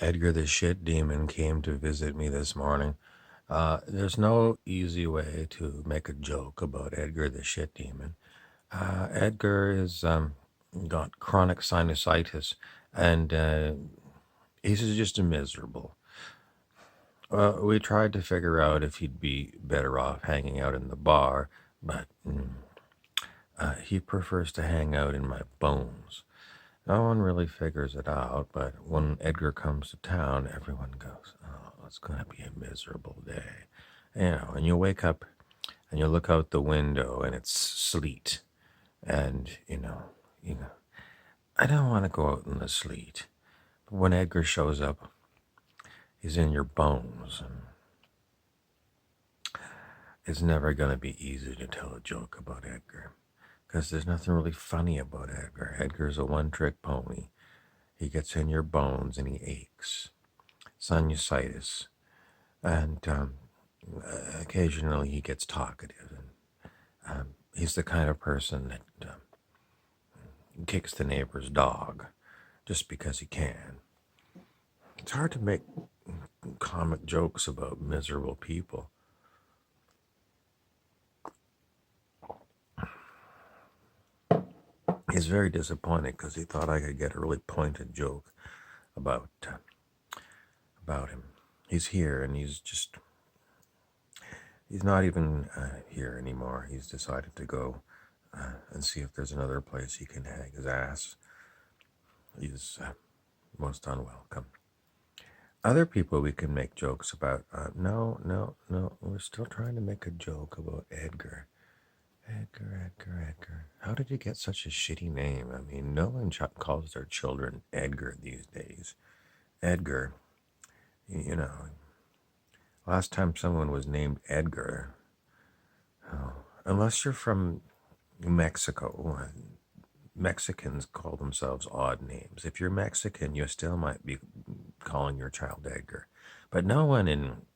Edgar the Shit Demon came to visit me this morning. There's no easy way to make a joke about Edgar the Shit Demon. Edgar is got chronic sinusitis, and he's just miserable. We tried to figure out if he'd be better off hanging out in the bar, but he prefers to hang out in my bones. No one really figures it out, but when Edgar comes to town, everyone goes, "Oh, it's going to be a miserable day." And you wake up and you look out the window and it's sleet. And, I don't want to go out in the sleet. But when Edgar shows up, he's in your bones. And it's never going to be easy to tell a joke about Edgar because there's nothing really funny about Edgar. Edgar's a one-trick pony. He gets in your bones and he aches. Sinusitis. And occasionally he gets talkative. And he's the kind of person that kicks the neighbor's dog just because he can. It's hard to make comic jokes about miserable people. He's very disappointed because he thought I could get a really pointed joke about him. He's here and he's not even here anymore. He's decided to go and see if there's another place he can hang his ass. He's most unwelcome. Other people we can make jokes about. No. We're still trying to make a joke about Edgar. Edgar. How did you get such a shitty name? I mean, no one calls their children Edgar these days. Edgar, last time someone was named Edgar, unless you're from Mexico, Mexicans call themselves odd names. If you're Mexican, you still might be calling your child Edgar. But no one in...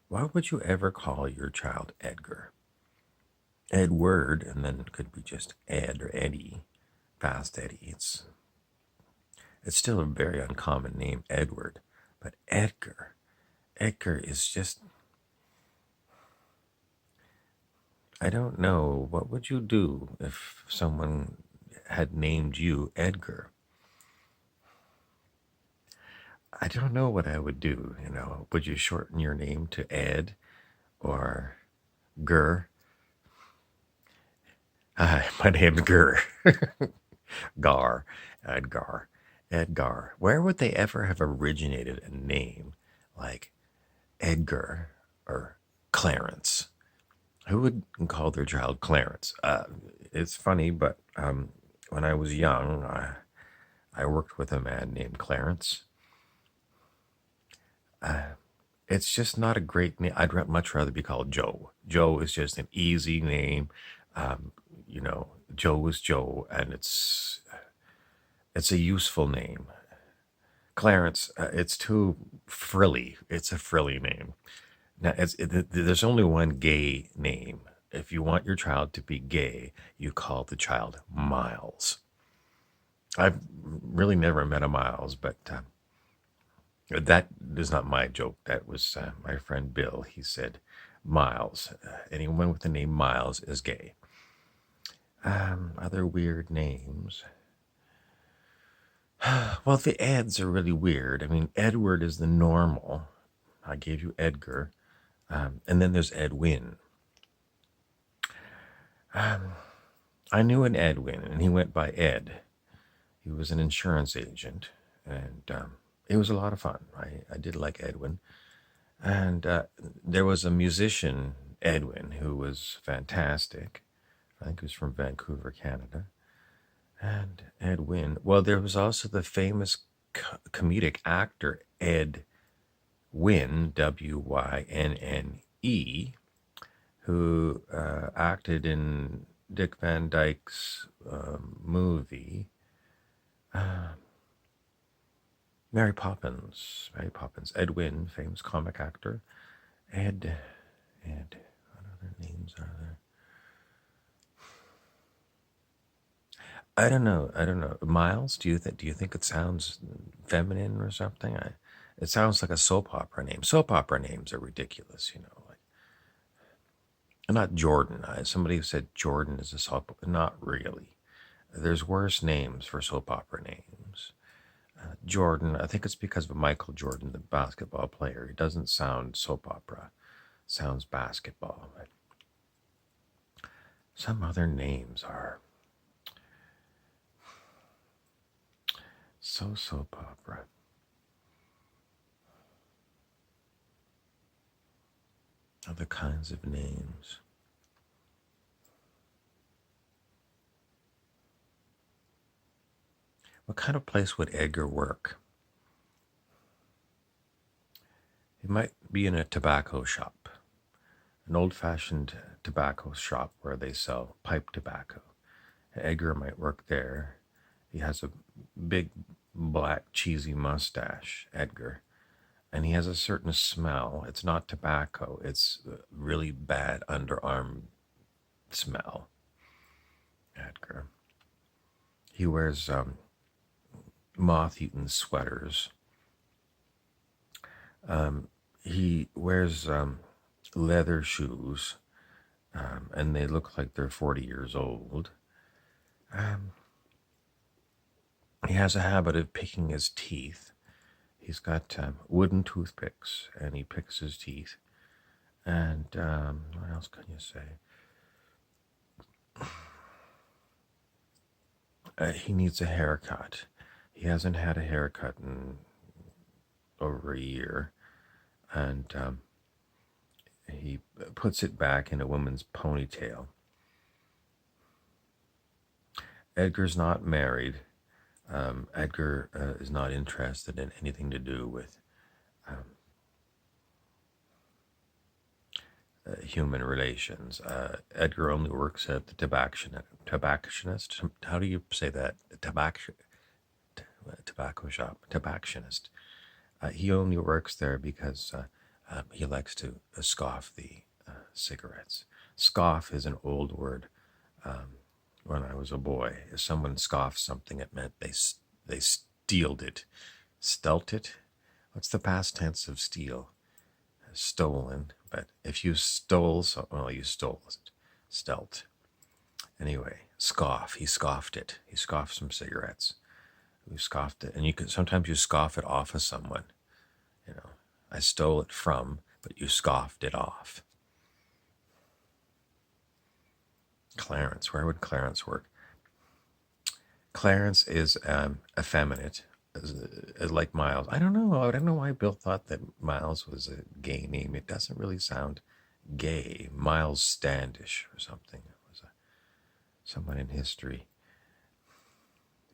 Why would you ever call your child Edgar? Edward, and then it could be just Ed or Eddie, Fast Eddie. It's still a very uncommon name, Edward. But Edgar is just... I don't know. What would you do if someone had named you Edgar? I don't know what I would do. Would you shorten your name to Ed or Gur? Hi, my name's Gur. Gar. Edgar. Where would they ever have originated a name like Edgar or Clarence? Who would call their child Clarence? It's funny, but when I was young, I worked with a man named Clarence. It's just not a great name. I'd much rather be called Joe. Joe is just an easy name. Joe is Joe, and it's a useful name. Clarence, it's too frilly. It's a frilly name. Now, there's only one gay name. If you want your child to be gay, you call the child Miles. I've really never met a Miles, but that is not my joke. That was my friend Bill. He said, Miles. Anyone with the name Miles is gay. Other weird names. Well, the Eds are really weird. I mean, Edward is the normal. I gave you Edgar. And then there's Edwin. I knew an Edwin, and he went by Ed. He was an insurance agent, and it was a lot of fun. I did like Edwin. And there was a musician, Edwin, who was fantastic. I think he was from Vancouver, Canada. And Edwin. Well, there was also the famous comedic actor, Ed Wynne, Wynnne, who acted in Dick Van Dyke's movie, Mary Poppins. Ed Wynne, famous comic actor. Ed, what other names are there? I don't know. I don't know. Miles, do you think it sounds feminine or something? It sounds like a soap opera name. Soap opera names are ridiculous, like not Jordan. Somebody said Jordan is a soap. Not really. There's worse names for soap opera names. Jordan. I think it's because of Michael Jordan, the basketball player. He doesn't sound soap opera. Sounds basketball. But some other names are so soap opera. Other kinds of names. What kind of place would Edgar work? He might be in a tobacco shop, an old fashioned tobacco shop where they sell pipe tobacco. Edgar might work there. He has a big black cheesy mustache, Edgar, and he has a certain smell. It's not tobacco, it's really bad underarm smell, Edgar. He wears moth eaten sweaters. He wears leather shoes, and they look like they're 40 years old. Um, he has a habit of picking his teeth. He's got wooden toothpicks, and he picks his teeth. And what else can you say? He needs a haircut. He hasn't had a haircut in over a year, and he puts it back in a woman's ponytail. Edgar's not married. Edgar is not interested in anything to do with human relations. Edgar only works at the tobacconist. How do you say that? Tobacco shop. Tobacconist. He only works there because he likes to scoff the cigarettes. Scoff is an old word. When I was a boy, if someone scoffed something, it meant they stealed it. Stelt it? What's the past tense of steal? Stolen. But if you stole, well, you stole it. Stelt. Anyway, scoff. He scoffed it. He scoffed some cigarettes. We scoffed it, and sometimes you scoff it off of someone. I stole it from, but you scoffed it off. Clarence. Where would Clarence work? Clarence is effeminate, like Miles. I don't know. I don't know why Bill thought that Miles was a gay name. It doesn't really sound gay. Miles Standish or something. It was someone in history.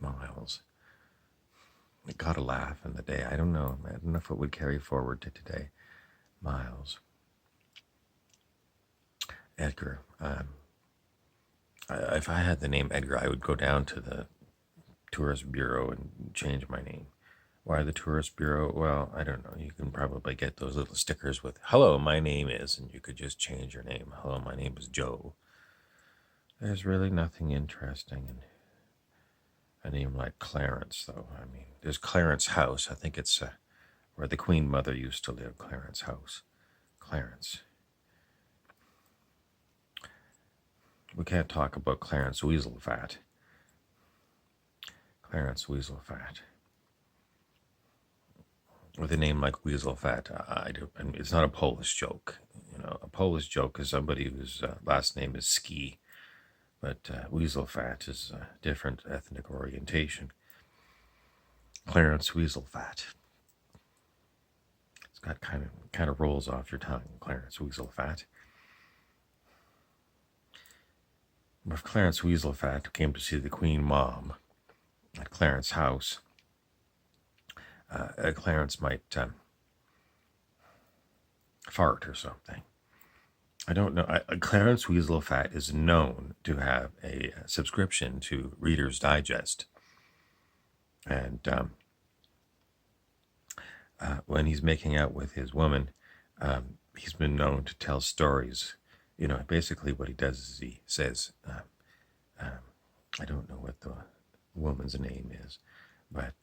Miles. It got a laugh in the day. I don't know. I don't know if it would carry forward to today. Miles. Edgar. If I had the name Edgar, I would go down to the tourist bureau and change my name. Why the tourist bureau? Well, I don't know. You can probably get those little stickers with "Hello, my name is," and you could just change your name. "Hello, my name is Joe." There's really nothing interesting in a name like Clarence, though. I mean, there's Clarence House. I think it's where the Queen Mother used to live. Clarence House. Clarence. We can't talk about Clarence Weaselfat. Clarence Weaselfat. With a name like Weaselfat, I mean, it's not a Polish joke. A Polish joke is somebody whose last name is Ski, but Weaselfat is a different ethnic orientation. Clarence Weaselfat. It's got kind of rolls off your tongue. Clarence Weaselfat. If Clarence Weaselfat came to see the Queen Mom at Clarence House, Clarence might fart or something. I don't know. Clarence Weaselfat is known to have a subscription to Reader's Digest. And when he's making out with his woman, he's been known to tell stories. Basically what he does is he says, I don't know what the woman's name is. But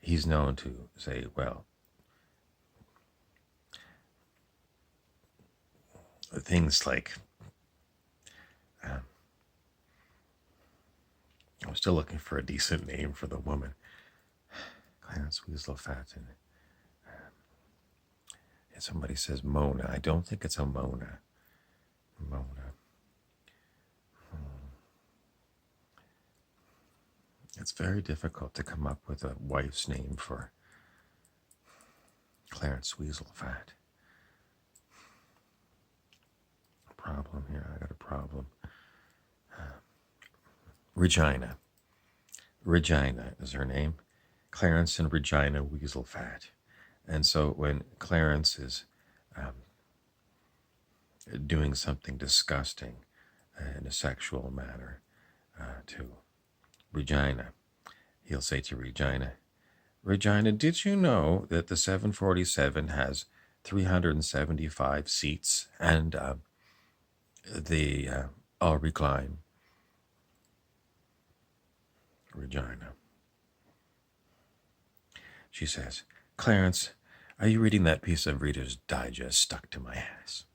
he's known to say, well, things like, um, I'm still looking for a decent name for the woman. Clarence Weasel Fat. And somebody says Mona. I don't think it's a Mona. Mona. It's very difficult to come up with a wife's name for Clarence Weasel Fat. Problem here. I got a problem. Regina. Regina is her name. Clarence and Regina Weasel Fat. And so when Clarence is doing something disgusting in a sexual manner to Regina, he'll say to Regina, Regina, did you know that the 747 has 375 seats and they all recline? Regina. She says, Clarence, are you reading that piece of Reader's Digest stuck to my ass?